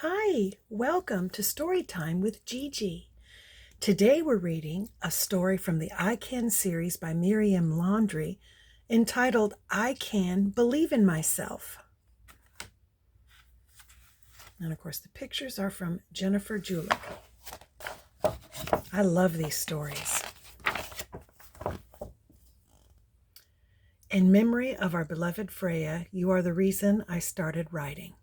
Hi, welcome to Storytime with Gigi. Today we're reading a story from the I Can series by Miriam Laundrie entitled I Can Believe in Myself. And of course the pictures are from Jennifer Julich. I love these stories. In memory of our beloved Freya, you are the reason I started writing.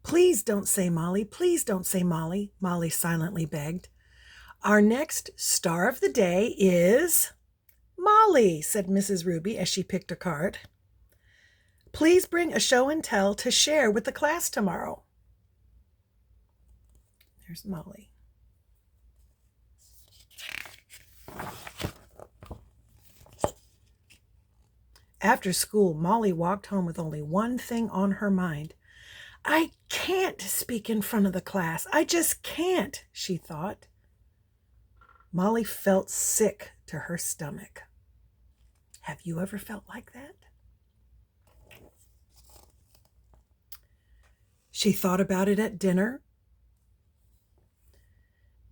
Please don't say Molly, please don't say Molly, Molly silently begged. Our next star of the day is Molly, said Mrs. Ruby as she picked a card. Please bring a show and tell to share with the class tomorrow. There's Molly. After school, Molly walked home with only one thing on her mind. I can't speak in front of the class. I just can't, she thought. Molly felt sick to her stomach. Have you ever felt like that? She thought about it at dinner,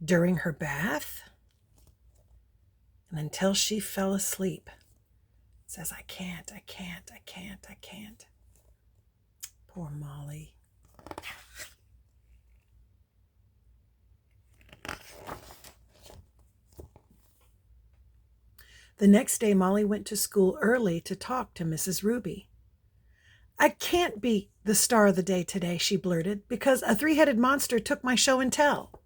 during her bath, and until she fell asleep. It says, I can't. Poor Molly. The next day, Molly went to school early to talk to Mrs. Ruby. I can't be the star of the day today, she blurted, because a three-headed monster took my show and tell.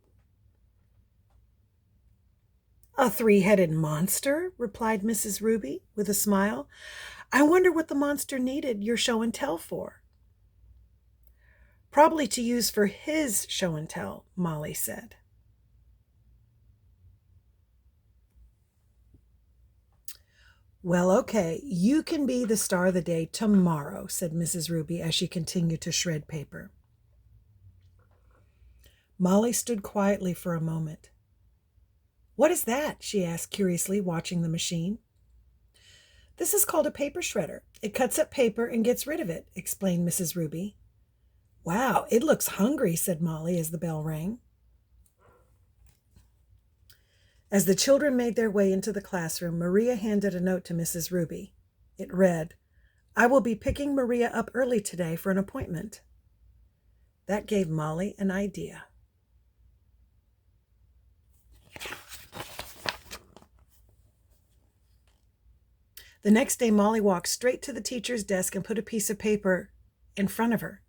A three-headed monster? Replied Mrs. Ruby with a smile. I wonder what the monster needed your show and tell for. Probably to use for his show and tell, Molly said. Well, okay, you can be the star of the day tomorrow, said Mrs. Ruby as she continued to shred paper. Molly stood quietly for a moment. What is that? She asked curiously, watching the machine. This is called a paper shredder. It cuts up paper and gets rid of it, explained Mrs. Ruby. Wow, it looks hungry, said Molly as the bell rang. As the children made their way into the classroom, Maria handed a note to Mrs. Ruby. It read, I will be picking Maria up early today for an appointment. That gave Molly an idea. The next day, Molly walked straight to the teacher's desk and put a piece of paper in front of her.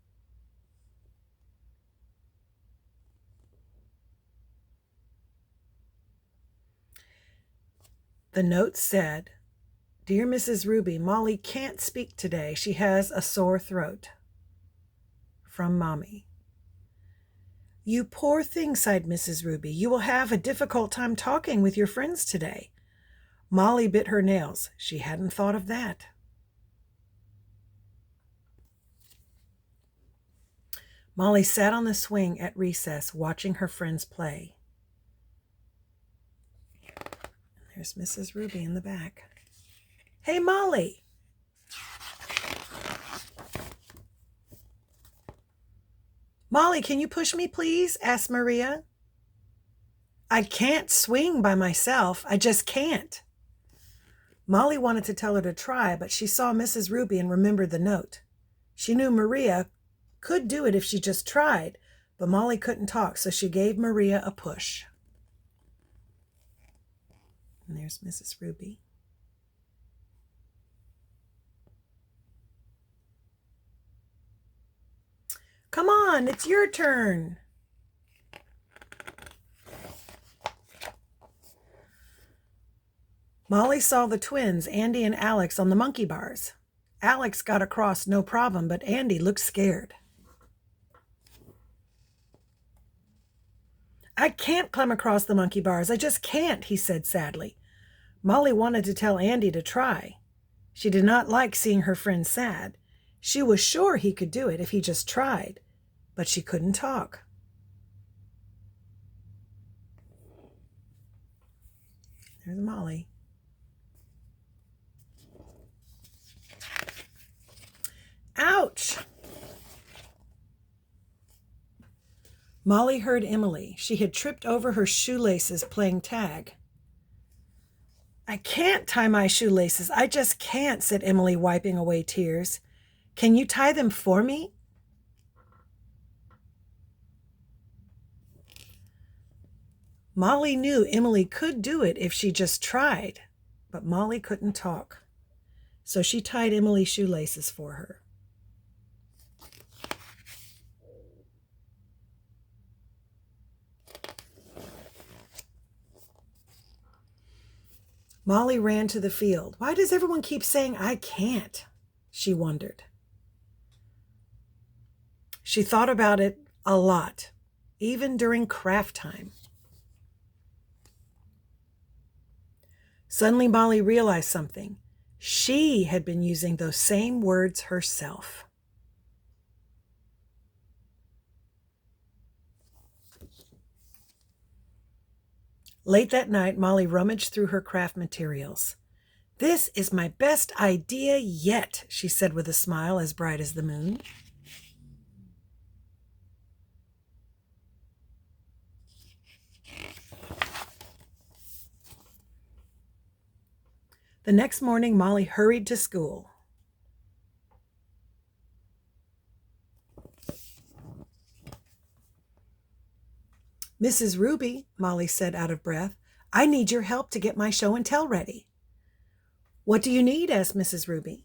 The note said, Dear Mrs. Ruby, Molly can't speak today. She has a sore throat. From Mommy. You poor thing, sighed Mrs. Ruby. You will have a difficult time talking with your friends today. Molly bit her nails. She hadn't thought of that. Molly sat on the swing at recess, watching her friends play. There's Mrs. Ruby in the back. Hey, Molly! Molly, can you push me, please? Asked Maria. I can't swing by myself. I just can't. Molly wanted to tell her to try, but she saw Mrs. Ruby and remembered the note. She knew Maria could do it if she just tried, but Molly couldn't talk, so she gave Maria a push. And there's Mrs. Ruby. Come on, it's your turn. Molly saw the twins, Andy and Alex, on the monkey bars. Alex got across no problem, but Andy looked scared. I can't climb across the monkey bars. I just can't, he said sadly. Molly wanted to tell Andy to try. She did not like seeing her friend sad. She was sure he could do it if he just tried, but she couldn't talk. There's Molly. Molly heard Emily. She had tripped over her shoelaces playing tag. I can't tie my shoelaces. I just can't, said Emily, wiping away tears. Can you tie them for me? Molly knew Emily could do it if she just tried, but Molly couldn't talk. So she tied Emily's shoelaces for her. Molly ran to the field. Why does everyone keep saying I can't? She wondered. She thought about it a lot, even during craft time. Suddenly, Molly realized something. She had been using those same words herself. Late that night, Molly rummaged through her craft materials. This is my best idea yet, she said with a smile as bright as the moon. The next morning, Molly hurried to school. Mrs. Ruby, Molly said out of breath, I need your help to get my show and tell ready. What do you need? Asked Mrs. Ruby.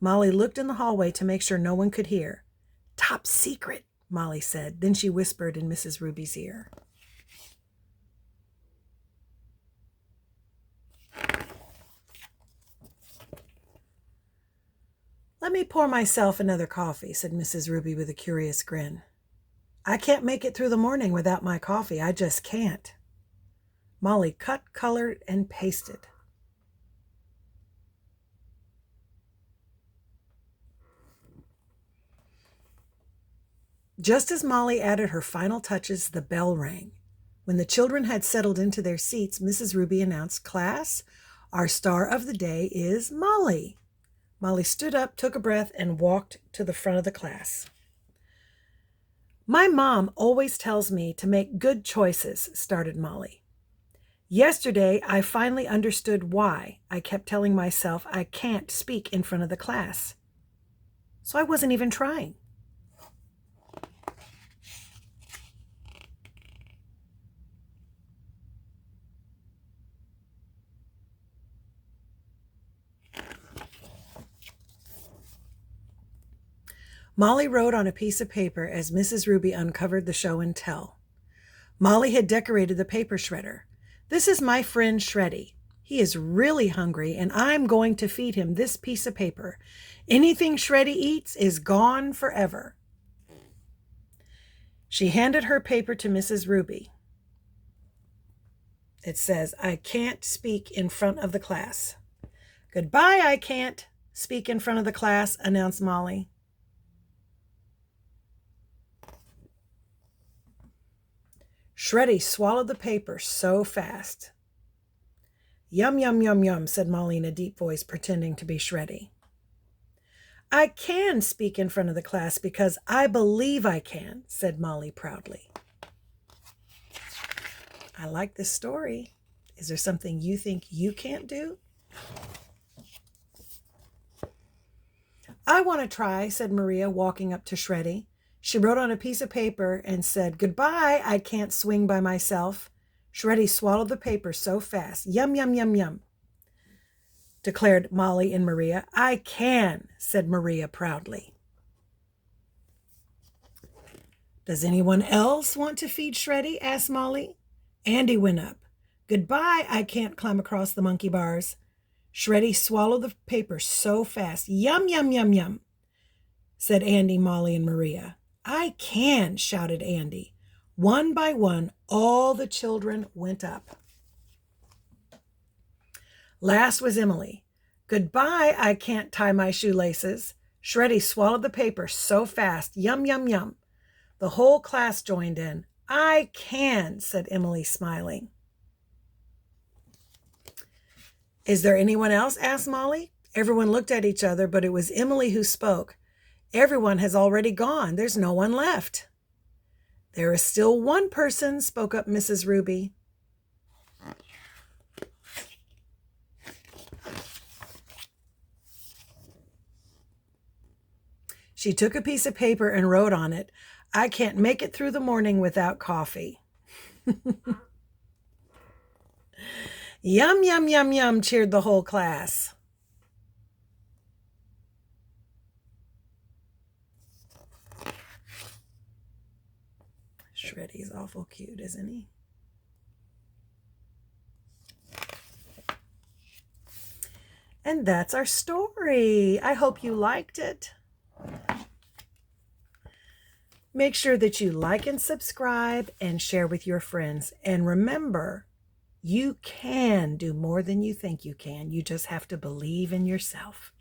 Molly looked in the hallway to make sure no one could hear. Top secret, Molly said. Then she whispered in Mrs. Ruby's ear. Let me pour myself another coffee, said Mrs. Ruby with a curious grin. I can't make it through the morning without my coffee. I just can't. Molly cut, colored, and pasted. Just as Molly added her final touches, the bell rang. When the children had settled into their seats, Mrs. Ruby announced, Class, our star of the day is Molly. Molly stood up, took a breath, and walked to the front of the class. My mom always tells me to make good choices, started Molly. Yesterday, I finally understood why I kept telling myself I can't speak in front of the class. So I wasn't even trying. Molly wrote on a piece of paper as Mrs. Ruby uncovered the show and tell. Molly had decorated the paper shredder. This is my friend Shreddy. He is really hungry, and I'm going to feed him this piece of paper. Anything Shreddy eats is gone forever. She handed her paper to Mrs. Ruby. It says, I can't speak in front of the class. Goodbye, I can't speak in front of the class, announced Molly. Shreddy swallowed the paper so fast. Yum, yum, yum, yum, said Molly in a deep voice, pretending to be Shreddy. I can speak in front of the class because I believe I can, said Molly proudly. I like this story. Is there something you think you can't do? I want to try, said Maria, walking up to Shreddy. She wrote on a piece of paper and said, Goodbye, I can't swing by myself. Shreddy swallowed the paper so fast. Yum, yum, yum, yum, declared Molly and Maria. I can, said Maria proudly. Does anyone else want to feed Shreddy? Asked Molly. Andy went up. Goodbye, I can't climb across the monkey bars. Shreddy swallowed the paper so fast. Yum, yum, yum, yum, said Andy, Molly, and Maria. I can, shouted Andy. One by one, all the children went up. Last was Emily. Goodbye, I can't tie my shoelaces. Shreddy swallowed the paper so fast. Yum, yum, yum. The whole class joined in. I can, said Emily, smiling. Is there anyone else? Asked Molly. Everyone looked at each other, but it was Emily who spoke. Everyone has already gone. There's no one left. There is still one person, spoke up Mrs. Ruby. She took a piece of paper and wrote on it, "I can't make it through the morning without coffee." Yum, yum, yum, yum, cheered the whole class. Shreddy's awful cute, isn't he? And that's our story. I hope you liked it. Make sure that you like and subscribe and share with your friends. And remember, you can do more than you think you can. You just have to believe in yourself.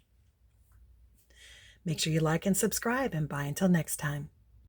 Make sure you like and subscribe, and bye until next time.